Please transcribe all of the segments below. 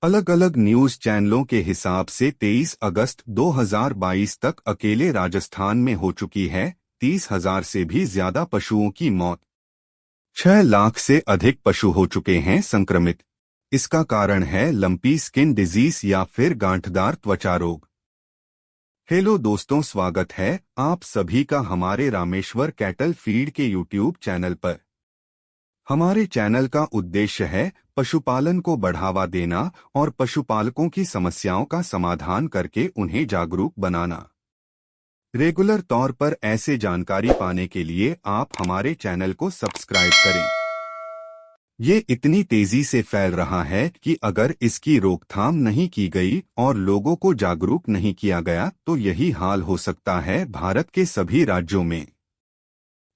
अलग अलग न्यूज चैनलों के हिसाब से 23 अगस्त 2022 तक अकेले राजस्थान में हो चुकी है 30,000 से भी ज्यादा पशुओं की मौत। 6 लाख से अधिक पशु हो चुके हैं संक्रमित। इसका कारण है लंपी स्किन डिजीज या फिर गांठदार त्वचा रोग। हेलो दोस्तों, स्वागत है आप सभी का हमारे रामेश्वर कैटल फीड के यूट्यूब चैनल पर। हमारे चैनल का उद्देश्य है पशुपालन को बढ़ावा देना और पशुपालकों की समस्याओं का समाधान करके उन्हें जागरूक बनाना। रेगुलर तौर पर ऐसे जानकारी पाने के लिए आप हमारे चैनल को सब्सक्राइब करें। ये इतनी तेजी से फैल रहा है कि अगर इसकी रोकथाम नहीं की गई और लोगों को जागरूक नहीं किया गया तो यही हाल हो सकता है भारत के सभी राज्यों में।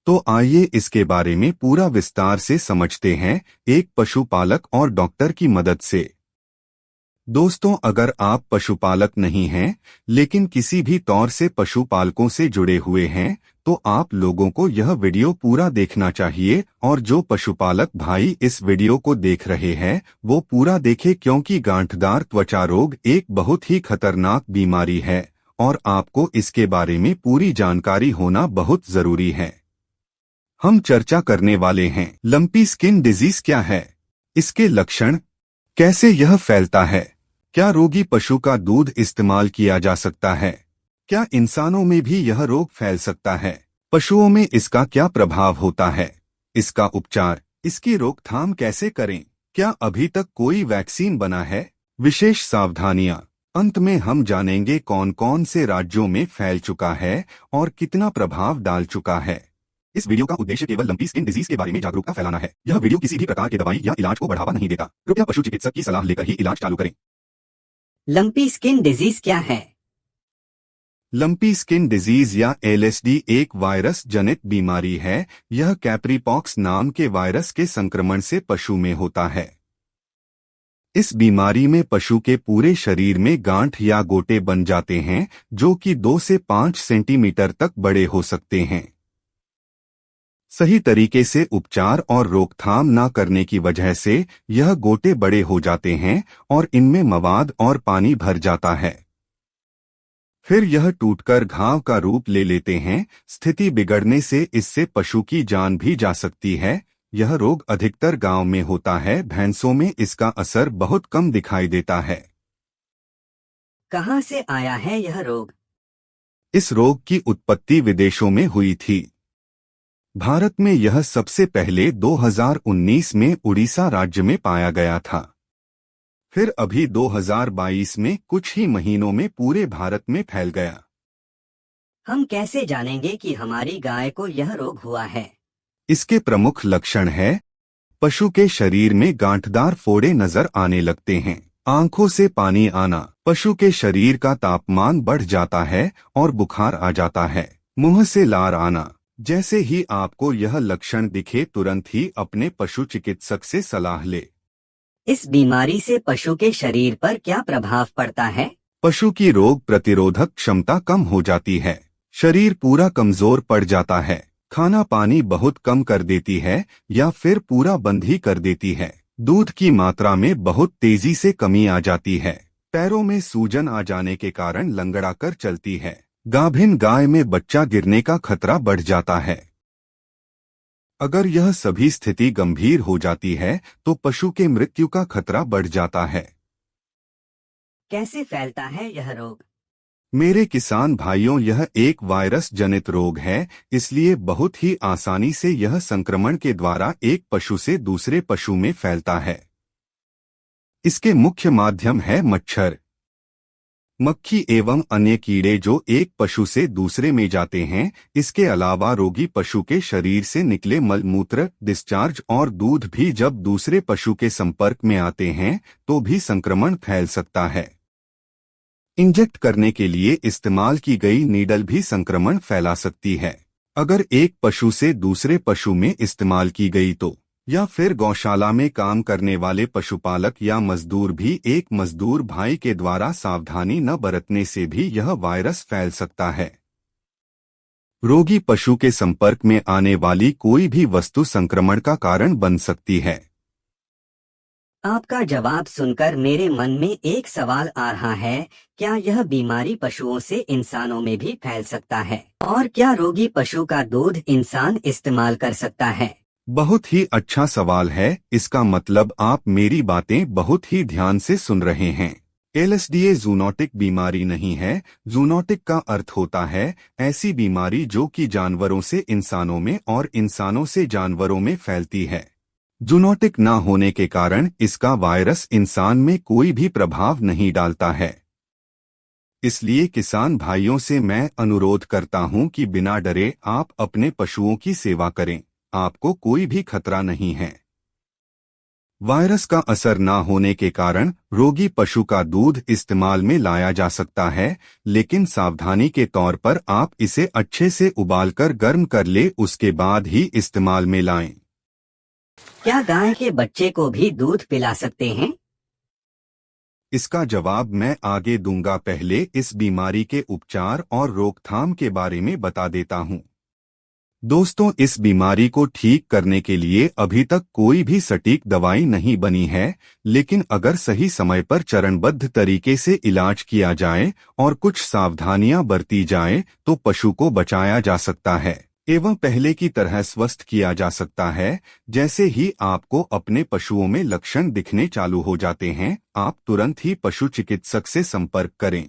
तो आइए इसके बारे में पूरा विस्तार से समझते हैं एक पशुपालक और डॉक्टर की मदद से। दोस्तों, अगर आप पशुपालक नहीं हैं लेकिन किसी भी तौर से पशुपालकों से जुड़े हुए हैं तो आप लोगों को यह वीडियो पूरा देखना चाहिए, और जो पशुपालक भाई इस वीडियो को देख रहे हैं वो पूरा देखें, क्योंकि गांठदार त्वचा रोग एक बहुत ही खतरनाक बीमारी है और आपको इसके बारे में पूरी जानकारी होना बहुत जरूरी है। हम चर्चा करने वाले हैं लंपी स्किन डिजीज क्या है, इसके लक्षण, कैसे यह फैलता है, क्या रोगी पशु का दूध इस्तेमाल किया जा सकता है, क्या इंसानों में भी यह रोग फैल सकता है, पशुओं में इसका क्या प्रभाव होता है, इसका उपचार, इसकी रोकथाम कैसे करें, क्या अभी तक कोई वैक्सीन बना है, विशेष सावधानियां। अंत में हम जानेंगे कौन कौन से राज्यों में फैल चुका है और कितना प्रभाव डाल चुका है। इस वीडियो का उद्देश्य केवल लंपी स्किन डिजीज के बारे में जागरूकता फैलाना है। यह वीडियो किसी भी प्रकार की दवाई या इलाज को बढ़ावा नहीं देता। कृपया पशु चिकित्सक की सलाह लेकर ही इलाज चालू करें। लंपी स्किन डिजीज क्या है? लंपी स्किन डिजीज या एलएसडी एक वायरस जनित बीमारी है। यह कैप्रीपॉक्स नाम के वायरस के संक्रमण से पशु में होता है। इस बीमारी में पशु के पूरे शरीर में गांठ या गोटे बन जाते हैं जो कि 2 से 5 सेंटीमीटर तक बड़े हो सकते हैं। सही तरीके से उपचार और रोकथाम न करने की वजह से यह गोटे बड़े हो जाते हैं और इनमें मवाद और पानी भर जाता है। फिर यह टूटकर घाव का रूप ले लेते हैं। स्थिति बिगड़ने से इससे पशु की जान भी जा सकती है। यह रोग अधिकतर गांव में होता है, भैंसों में इसका असर बहुत कम दिखाई देता है। कहां से आया है यह रोग? इस रोग की उत्पत्ति विदेशों में हुई थी। भारत में यह सबसे पहले 2019 में उड़ीसा राज्य में पाया गया था। फिर अभी 2022 में कुछ ही महीनों में पूरे भारत में फैल गया। हम कैसे जानेंगे कि हमारी गाय को यह रोग हुआ है? इसके प्रमुख लक्षण है, पशु के शरीर में गांठदार फोड़े नजर आने लगते हैं, आंखों से पानी आना, पशु के शरीर का तापमान बढ़ जाता है और बुखार आ जाता है, मुंह से लार आना। जैसे ही आपको यह लक्षण दिखे तुरंत ही अपने पशु चिकित्सक से सलाह ले। इस बीमारी से पशु के शरीर पर क्या प्रभाव पड़ता है? पशु की रोग प्रतिरोधक क्षमता कम हो जाती है, शरीर पूरा कमजोर पड़ जाता है, खाना पानी बहुत कम कर देती है या फिर पूरा बंद ही कर देती है, दूध की मात्रा में बहुत तेजी से कमी आ जाती है, पैरों में सूजन आ जाने के कारण लंगड़ा कर चलती है, गाभिन गाय में बच्चा गिरने का खतरा बढ़ जाता है। अगर यह सभी स्थिति गंभीर हो जाती है तो पशु के मृत्यु का खतरा बढ़ जाता है। कैसे फैलता है यह रोग? मेरे किसान भाइयों, यह एक वायरस जनित रोग है, इसलिए बहुत ही आसानी से यह संक्रमण के द्वारा एक पशु से दूसरे पशु में फैलता है। इसके मुख्य माध्यम है मच्छर, मक्खी एवं अन्य कीड़े जो एक पशु से दूसरे में जाते हैं। इसके अलावा रोगी पशु के शरीर से निकले मल मूत्र, डिस्चार्ज और दूध भी जब दूसरे पशु के संपर्क में आते हैं तो भी संक्रमण फैल सकता है। इंजेक्ट करने के लिए इस्तेमाल की गई नीडल भी संक्रमण फैला सकती है। अगर एक पशु से दूसरे पशु में इस्तेमाल की गई तो, या फिर गौशाला में काम करने वाले पशुपालक या मजदूर भी एक मजदूर भाई के द्वारा सावधानी न बरतने से भी यह वायरस फैल सकता है। रोगी पशु के संपर्क में आने वाली कोई भी वस्तु संक्रमण का कारण बन सकती है। आपका जवाब सुनकर मेरे मन में एक सवाल आ रहा है, क्या यह बीमारी पशुओं से इंसानों में भी फैल सकता है? और क्या रोगी पशु का दूध इंसान इस्तेमाल कर सकता है? बहुत ही अच्छा सवाल है। इसका मतलब आप मेरी बातें बहुत ही ध्यान से सुन रहे हैं। एलएसडीए जूनोटिक बीमारी नहीं है। जूनोटिक का अर्थ होता है ऐसी बीमारी जो कि जानवरों से इंसानों में और इंसानों से जानवरों में फैलती है। जूनोटिक ना होने के कारण इसका वायरस इंसान में कोई भी प्रभाव नहीं डालता है। इसलिए किसान भाइयों से मैं अनुरोध करता हूं कि बिना डरे आप अपने पशुओं की सेवा करें। आपको कोई भी खतरा नहीं है। वायरस का असर ना होने के कारण रोगी पशु का दूध इस्तेमाल में लाया जा सकता है, लेकिन सावधानी के तौर पर आप इसे अच्छे से उबालकर गर्म कर ले, उसके बाद ही इस्तेमाल में लाएं। क्या गाय के बच्चे को भी दूध पिला सकते हैं? इसका जवाब मैं आगे दूंगा। पहले इस बीमारी के उपचार और रोकथाम के बारे में बता देता हूं। दोस्तों, इस बीमारी को ठीक करने के लिए अभी तक कोई भी सटीक दवाई नहीं बनी है, लेकिन अगर सही समय पर चरणबद्ध तरीके से इलाज किया जाए और कुछ सावधानियां बरती जाएं, तो पशु को बचाया जा सकता है एवं पहले की तरह स्वस्थ किया जा सकता है। जैसे ही आपको अपने पशुओं में लक्षण दिखने चालू हो जाते हैं, आप तुरंत ही पशु चिकित्सक से संपर्क करें।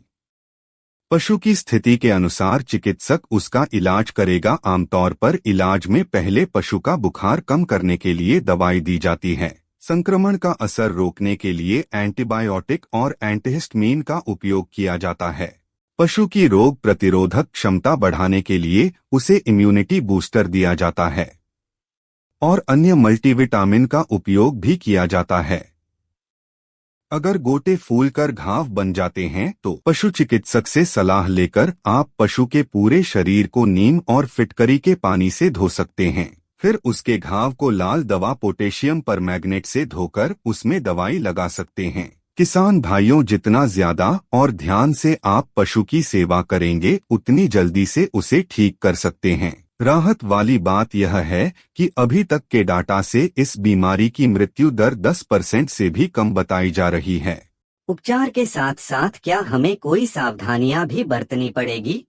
पशु की स्थिति के अनुसार चिकित्सक उसका इलाज करेगा। आमतौर पर इलाज में पहले पशु का बुखार कम करने के लिए दवाई दी जाती है। संक्रमण का असर रोकने के लिए एंटीबायोटिक और एंटीहिस्टामिन का उपयोग किया जाता है। पशु की रोग प्रतिरोधक क्षमता बढ़ाने के लिए उसे इम्यूनिटी बूस्टर दिया जाता है और अन्य मल्टीविटामिन का उपयोग भी किया जाता है। अगर गोटे फूलकर घाव बन जाते हैं तो पशु चिकित्सक से सलाह लेकर आप पशु के पूरे शरीर को नीम और फिटकरी के पानी से धो सकते हैं। फिर उसके घाव को लाल दवा पोटेशियम परमैंगनेट से धोकर उसमें दवाई लगा सकते हैं। किसान भाइयों, जितना ज्यादा और ध्यान से आप पशु की सेवा करेंगे, उतनी जल्दी से उसे ठीक कर सकते हैं। राहत वाली बात यह है कि अभी तक के डाटा से इस बीमारी की मृत्यु दर 10% से भी कम बताई जा रही है। उपचार के साथ साथ क्या हमें कोई सावधानियां भी बरतनी पड़ेगी?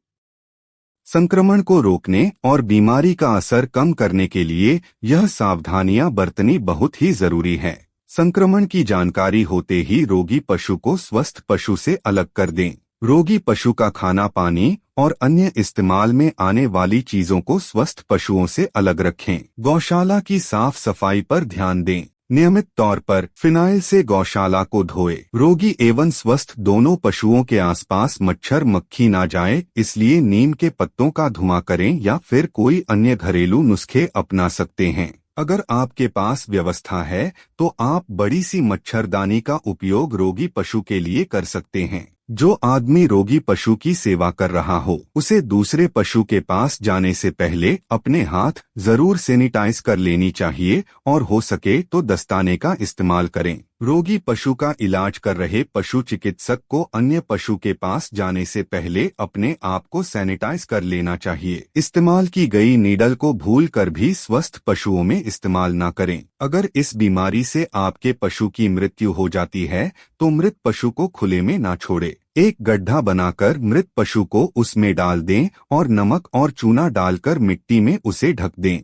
संक्रमण को रोकने और बीमारी का असर कम करने के लिए यह सावधानियां बरतनी बहुत ही जरूरी है। संक्रमण की जानकारी होते ही रोगी पशु को स्वस्थ पशु से अलग कर दें। रोगी पशु का खाना पानी और अन्य इस्तेमाल में आने वाली चीजों को स्वस्थ पशुओं से अलग रखें। गौशाला की साफ सफाई पर ध्यान दें। नियमित तौर पर फिनाइल से गौशाला को धोए। रोगी एवं स्वस्थ दोनों पशुओं के आसपास मच्छर मक्खी ना जाए, इसलिए नीम के पत्तों का धुआं करें या फिर कोई अन्य घरेलू नुस्खे अपना सकते हैं। अगर आपके पास व्यवस्था है तो आप बड़ी सी मच्छरदानी का उपयोग रोगी पशु के लिए कर सकते हैं। जो आदमी रोगी पशु की सेवा कर रहा हो, उसे दूसरे पशु के पास जाने से पहले अपने हाथ जरूर सैनिटाइज कर लेनी चाहिए और हो सके तो दस्ताने का इस्तेमाल करें। रोगी पशु का इलाज कर रहे पशु चिकित्सक को अन्य पशु के पास जाने से पहले अपने आप को सैनिटाइज कर लेना चाहिए। इस्तेमाल की गई नीडल को भूल कर भी स्वस्थ पशुओं में इस्तेमाल न करें। अगर इस बीमारी से आपके पशु की मृत्यु हो जाती है तो मृत पशु को खुले में ना छोड़े। एक गड्ढा बनाकर मृत पशु को उसमें डाल दें और नमक और चूना डालकर मिट्टी में उसे ढक दें।